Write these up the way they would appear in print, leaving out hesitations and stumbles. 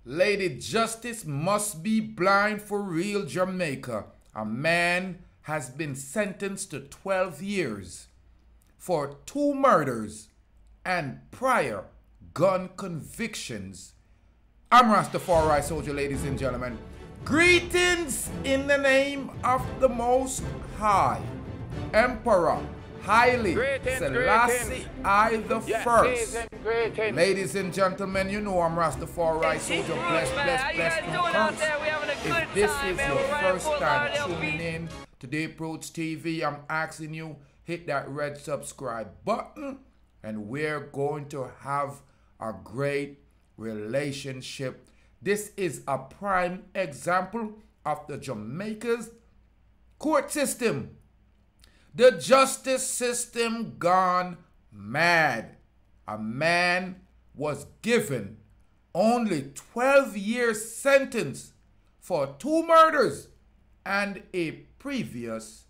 Lady Justice must be blind for real Jamaica. A man has been sentenced to 12 years for 2 murders and prior gun convictions. I'm Rastafari Soldier, ladies and gentlemen. Greetings in the name of the Most High, Emperor Haile Selassie I the First. Ladies and gentlemen, you know I'm Rastafari Soldier. Bless, If this is your first time tuning in to the Approach TV, I'm asking you, hit that red subscribe button, and we're going to have a great relationship. This is a prime example of the Jamaica's court system. The justice system gone mad. A man was given only 12 years sentence for 2 murders and a previous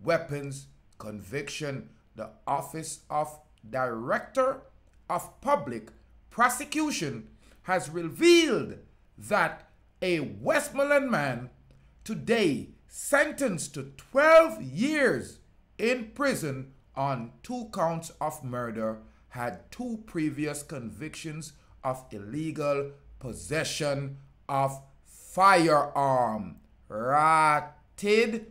weapons conviction. The Office of Director of Public Prosecution has revealed that a Westmoreland man today sentenced to 12 years in prison on 2 counts of murder had 2 previous convictions of illegal possession of firearm. Ratted.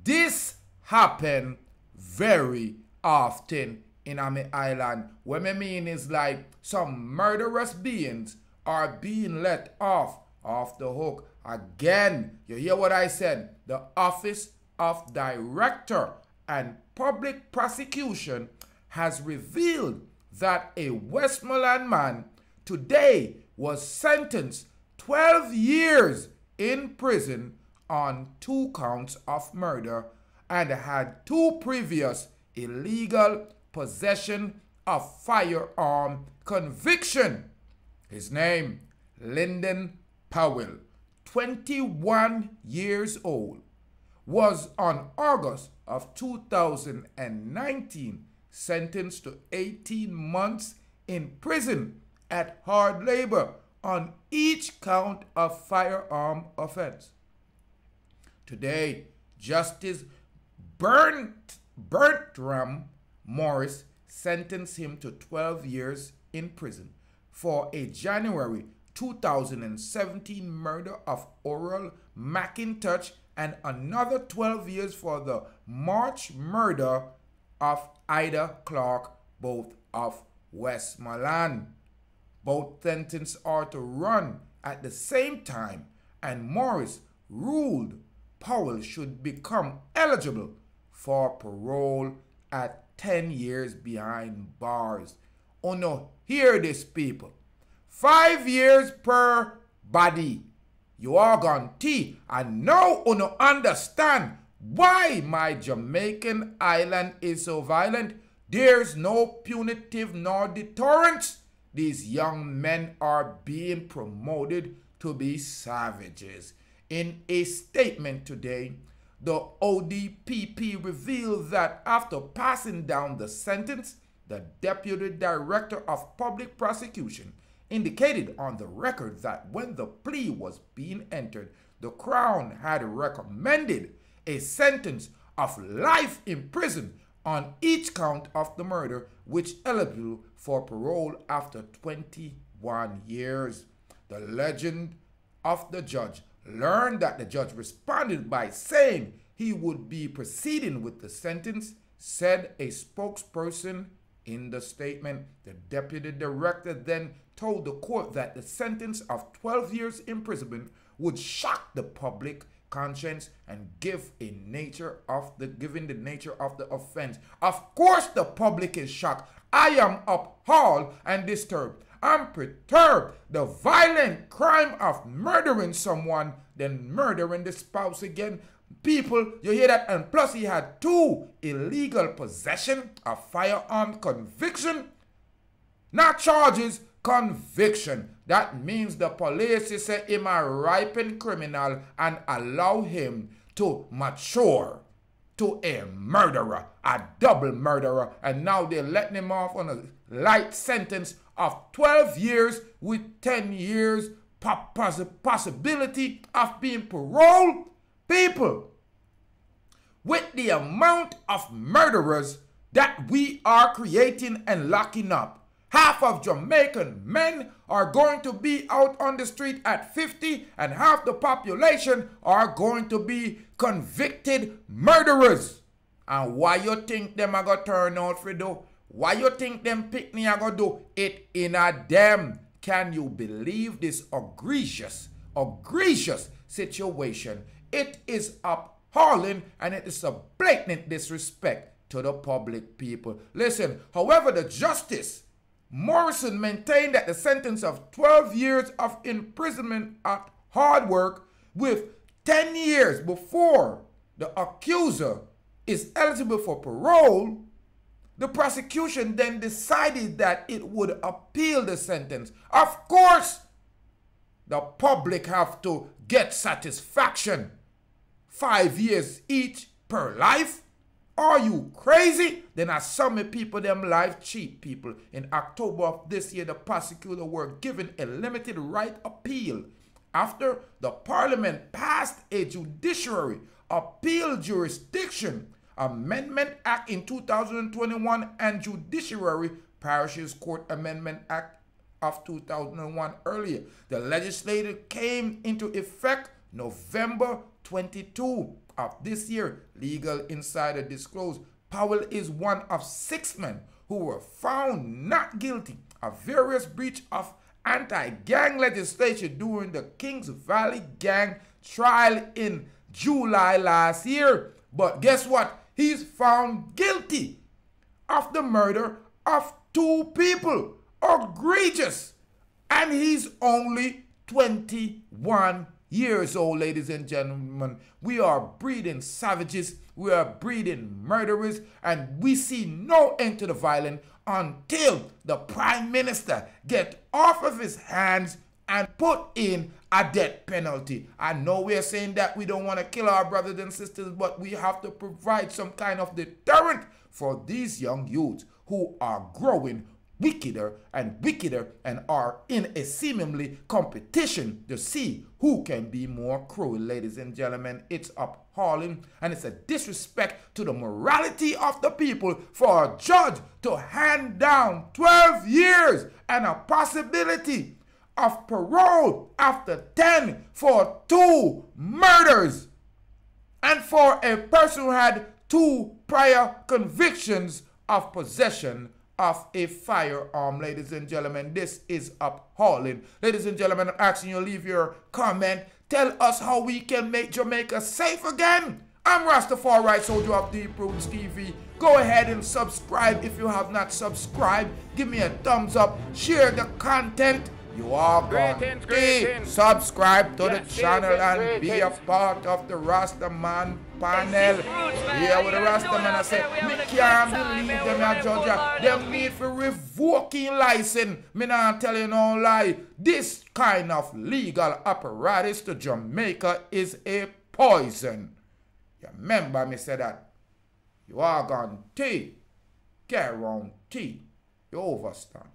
This happen very often in Ame Island. What I mean is like some murderous beings are being let off the hook. Again, you hear what I said? The Office of Director and Public Prosecution has revealed that a Westmoreland man today was sentenced 12 years in prison on 2 counts of murder and had 2 previous illegal possession of firearm conviction. His name, Linden Powell, 21 years old, was on August of 2019 sentenced to 18 months in prison at hard labor on each count of firearm offense. Today, Justice Bertram Morrison sentenced him to 12 years in prison for a January 2017 murder of Oral McIntosh and another 12 years for the March murder of Ida Clarke, both of Westmoreland. Both sentences are to run at the same time, and Morris ruled Powell should become eligible for parole at 10 years behind bars. Oh no, hear this, people. 5 years per body. You are gone tea, and now you no understand why my Jamaican island is so violent. There's no punitive nor deterrence. These young men are being promoted to be savages. In a statement today, the ODPP revealed that after passing down the sentence, the Deputy Director of Public Prosecution indicated on the record that when the plea was being entered, the Crown had recommended a sentence of life in prison on each count of the murder, which eligible for parole after 21 years. The legend of the judge learned that the judge responded by saying he would be proceeding with the sentence, said a spokesperson in the statement. The deputy director then told the court that the sentence of 12 years imprisonment would shock the public conscience and given the nature of the offense. Of course the public is shocked. I am appalled and disturbed. I'm perturbed. The violent crime of murdering someone, then murdering the spouse again. People, you hear that? And plus he had 2 illegal possession of firearm conviction. Not charges, conviction. That means the police say him a ripened criminal and allow him to mature to a murderer, a double murderer, and now they're letting him off on a light sentence of 12 years with 10 years possibility of being paroled. People, with the amount of murderers that we are creating and locking up, half of Jamaican men are going to be out on the street at 50, and half the population are going to be convicted murderers. And why you think them are going to turn out for do? Why you think them pickney are going to do it in a them? Can you believe this egregious situation? It is appalling, and it is a blatant disrespect to the public, people. Listen, however, the Justice Morrison maintained that the sentence of 12 years of imprisonment at hard work with 10 years before the accuser is eligible for parole. The prosecution then decided that it would appeal the sentence. Of course, the public have to get satisfaction. 5 years each per life? Are you crazy? Then as some people them life cheat, people. In October of this year, the prosecutor were given a limited right appeal after the parliament passed a judiciary appeal jurisdiction Amendment Act in 2021 and Judiciary Parishes Court Amendment Act of 2001 earlier. The legislation came into effect November 22 of this year. Legal Insider disclosed Powell is one of 6 men who were found not guilty of various breach of anti-gang legislation during the Kings Valley gang trial in July last year. But guess what? He's found guilty of the murder of 2 people. Egregious. And he's only 21 years old, ladies and gentlemen. We are breeding savages. We are breeding murderers. And we see no end to the violence until the Prime Minister gets off of his hands and put in a death penalty. I know we're saying that we don't want to kill our brothers and sisters, but we have to provide some kind of deterrent for these young youths who are growing wickeder and are in a seemingly competition to see who can be more cruel. Ladies and gentlemen, it's appalling, and it's a disrespect to the morality of the people for a judge to hand down 12 years and a possibility of parole after 10 for 2 murders, and for a person who had 2 prior convictions of possession of a firearm. Ladies and gentlemen, this is appalling. Ladies and gentlemen, I'm asking you to leave your comment. Tell us how we can make Jamaica safe again. I'm Rastafari, Soldier of Deep Roots TV. Go ahead and subscribe if you have not subscribed. Give me a thumbs up. Share the content. You are going to subscribe to the channel and be a part of the Rastaman panel. Yeah, with the Rastaman, I said, me can't believe them in Georgia. Them need for revoking license. Me not tell you no lie. This kind of legal apparatus to Jamaica is a poison. You remember me say that. You are going to guarantee you overstand.